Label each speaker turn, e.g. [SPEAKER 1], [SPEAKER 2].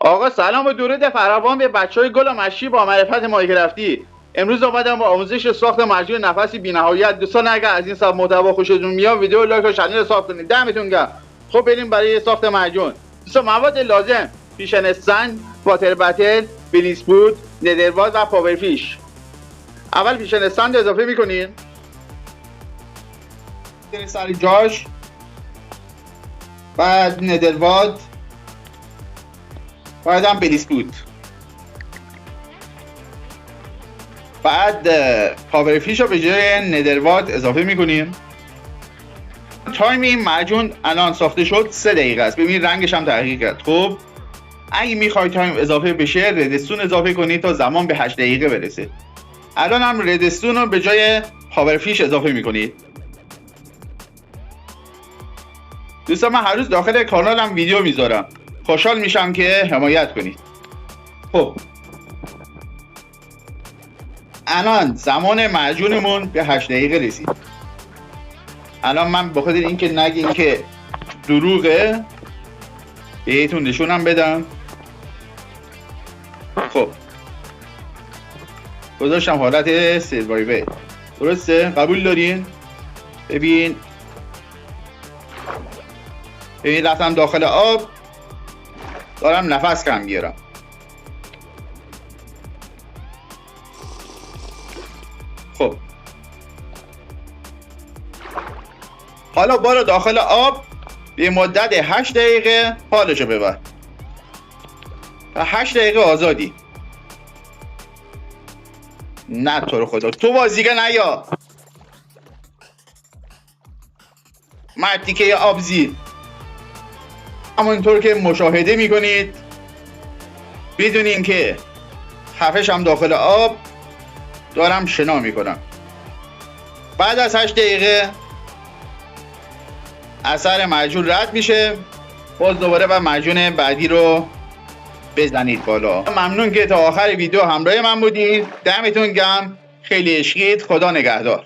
[SPEAKER 1] آقا سلام و درود فراوان به بچهای گل و مشی با معرفت مایکرافتی. امروز اومدم با آموزش ساخت مجموعه نفسی بی‌نهایت. دوستان اگر از این سبک محتوا خوشتون میاد ویدیو لایک و چنل ساب کنید. دمتون گرم. خب بریم برای ساخت مجموعه. دوستان مواد لازم: فیشن استند، واتر بتل، بلیسپوت، ندرواد و پاورفیش. اول فیشن استند اضافه میکنین سر جاش، بعد ندرواد، بعد هم بلیسپوت، بعد پاورفیش رو به جای ندرواد اضافه میکنیم. تایم این معجون الان ساخته شد 3 دقیقه است. ببینید رنگش هم تغییر کرد. خب اگه میخواید تایم اضافه بشه ردستون اضافه کنید تا زمان به 8 دقیقه برسه. الان هم ردستون رو به جای پاورفیش اضافه میکنید. دوستان من هر روز داخل کانالم ویدیو میذارم، خوشحال میشم که حمایت کنید. خب الان زمان معجونمون به 8 دقیقه رسید. الان من بخاطر اینکه نگین که دروغه بهتون نشونم بدم. خب گذاشتم حالت سروایور، درسته؟ قبول دارین؟ ببین رفتم داخل آب، دارم نفس کم میگیرم. خب حالا برو داخل آب به مدت 8 دقیقه حالشو ببر و 8 دقیقه آزادی. نه تو رو خدا تو بازیگه نیا مردی که آبزی. همونطور که مشاهده میکنید بدونین که خفشم داخل آب دارم شنا میکنم. بعد از 8 دقیقه اثر معجون رد میشه. باز دوباره و معجون بعدی رو بزنید بالا. ممنون که تا آخر ویدیو همراه من بودید. دمتون گرم. خیلی عشقید. خدا نگهدار.